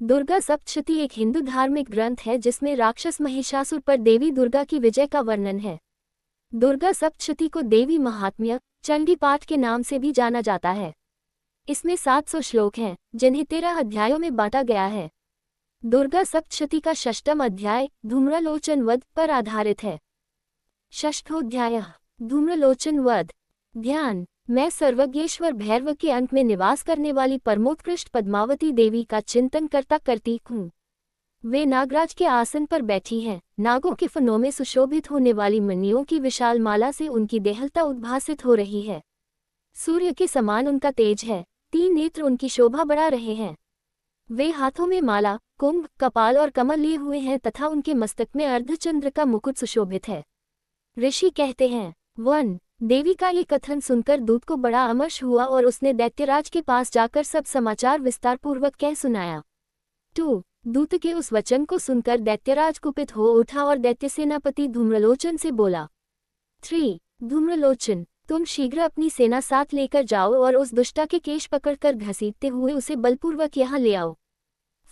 दुर्गा सप्तशती एक हिंदू धार्मिक ग्रंथ है जिसमें राक्षस महिषासुर पर देवी दुर्गा की विजय का वर्णन है। दुर्गा सप्तशती को देवी महात्म्य चंडी पाठ के नाम से भी जाना जाता है। इसमें 700 श्लोक हैं जिन्हें 13 अध्यायों में बांटा गया है। दुर्गा सप्तशती का षष्ठम अध्याय धूम्रलोचन वध पर आधारित है। षष्ठोध्याय धूम्रलोचन वध। ध्यान। मैं सर्वज्ञेश्वर भैरव के अंक में निवास करने वाली परमोत्कृष्ट पद्मावती देवी का चिंतन करता करती हूँ। वे नागराज के आसन पर बैठी हैं। नागों के फनों में सुशोभित होने वाली मणियों की विशाल माला से उनकी देहलता उद्भासित हो रही है। सूर्य के समान उनका तेज है। 3 नेत्र उनकी शोभा बढ़ा रहे हैं। वे हाथों में माला, कुंभ, कपाल और कमल लिए हुए हैं तथा उनके मस्तक में अर्धचंद्र का मुकुट सुशोभित है। ऋषि कहते हैं 1 देवी का ये कथन सुनकर दूत को बड़ा अमर्ष हुआ और उसने दैत्यराज के पास जाकर सब समाचार विस्तारपूर्वक कह सुनाया। 2 दूत के उस वचन को सुनकर दैत्यराज कुपित हो उठा और दैत्य सेनापति धूम्रलोचन से बोला। 3 धूम्रलोचन, तुम शीघ्र अपनी सेना साथ लेकर जाओ और उस दुष्टा के केश पकड़कर घसीटते हुए उसे बलपूर्वक यहाँ ले आओ।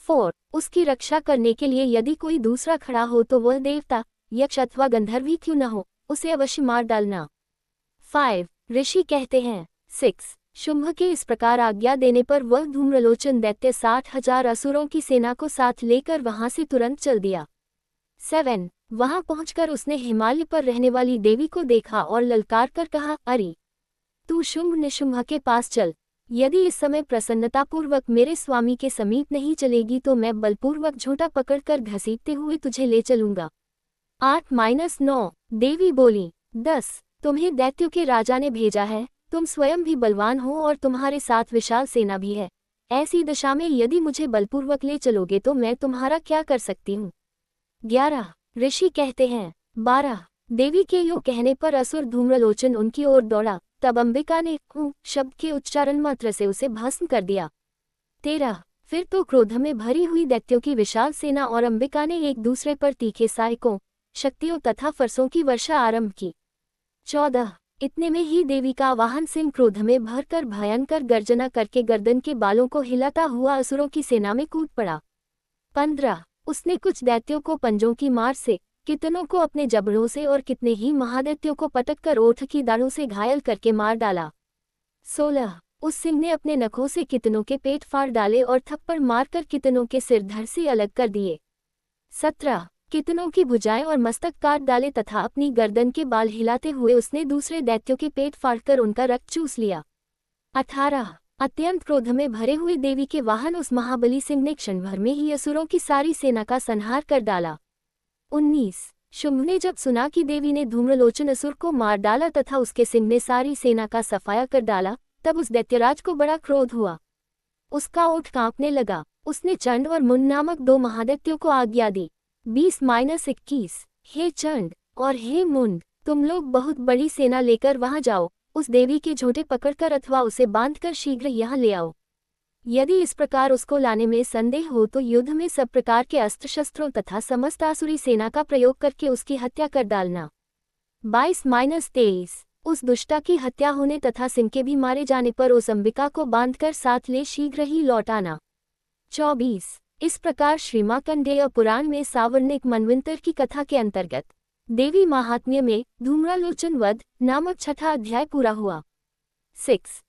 4 उसकी रक्षा करने के लिए यदि कोई दूसरा खड़ा हो तो वह देवता, यक्ष अथवा गंधर्व ही क्यों न हो, उसे अवश्य मार डालना। 5 ऋषि कहते हैं 6 शुंभ के इस प्रकार आज्ञा देने पर वह धूम्रलोचन दैत्य 60,000 असुरों की सेना को साथ लेकर वहां से तुरंत चल दिया। 7 वहां पहुंचकर उसने हिमालय पर रहने वाली देवी को देखा और ललकार कर कहा, अरे तू शुंभ निशुंभ के पास चल। यदि इस समय प्रसन्नतापूर्वक मेरे स्वामी के समीप नहीं चलेगी तो मैं बलपूर्वक झूठा पकड़कर घसीटते हुए तुझे ले चलूंगा। 8-9 देवी बोली। 10 तुम्हें दैत्यों के राजा ने भेजा है। तुम स्वयं भी बलवान हो और तुम्हारे साथ विशाल सेना भी है। ऐसी दशा में यदि मुझे बलपूर्वक ले चलोगे तो मैं तुम्हारा क्या कर सकती हूँ। 11 ऋषि कहते हैं 12 देवी के यूँ कहने पर असुर धूम्रलोचन उनकी ओर दौड़ा। तब अंबिका ने शब्द के उच्चारण मात्र से उसे भस्म कर दिया। 13 फिर तो क्रोध में भरी हुई दैत्यों की विशाल सेना और अंबिका ने एक दूसरे पर तीखे सहायकों, शक्तियों तथा फरसों की वर्षा आरंभ की। 14 इतने में ही देवी का वाहन सिंह क्रोध में भरकर भयंकर गर्जना करके गर्दन के बालों को हिलाता हुआ असुरों की सेना में कूद पड़ा। 15 उसने कुछ दैत्यों को पंजों की मार से, कितनों को अपने जबड़ों से और कितने ही महादैत्यों को पटककर ओठ की दाढ़ों से घायल करके मार डाला। 16 उस सिंह ने अपने नखों से कितनों के पेट फाड़ डाले और थप्पड़ मारकर कितनों के सिर धड़ से अलग कर दिए। 17 कितनों की भुजाएं और मस्तक काट डाले तथा अपनी गर्दन के बाल हिलाते हुए उसने दूसरे दैत्यों के पेट फाड़कर उनका रक्त चूस लिया। 18 अत्यंत क्रोध में भरे हुए देवी के वाहन उस महाबली सिंह ने क्षण भर में ही असुरों की सारी सेना का संहार कर डाला। 19 शुंभ ने जब सुना कि देवी ने धूम्रलोचन असुर को मार डाला तथा उसके सिंह ने सारी सेना का सफाया कर डाला, तब उस दैत्यराज को बड़ा क्रोध हुआ। उसका ओठ कांपने लगा। उसने चंड और मुंड नामक 2 महादैत्यों को आज्ञा दी। 20-21 हे चंड और हे मुंड, तुम लोग बहुत बड़ी सेना लेकर वहां जाओ, उस देवी के झोंटे पकड़कर अथवा उसे बांधकर शीघ्र यहाँ ले आओ। यदि इस प्रकार उसको लाने में संदेह हो तो युद्ध में सब प्रकार के अस्त्र शस्त्रों तथा समस्त आसुरी सेना का प्रयोग करके उसकी हत्या कर डालना। 22-23 उस दुष्टा की हत्या होने तथा सिंह के भी मारे जाने पर उस अंबिका को बांधकर साथ ले शीघ्र ही लौट आना। 24 इस प्रकार श्री मार्कंडेय पुराण में सावर्णिक मनवंतर की कथा के अंतर्गत देवी महात्म्य में धूम्रलोचन वध नामक 6ठा अध्याय पूरा हुआ। 6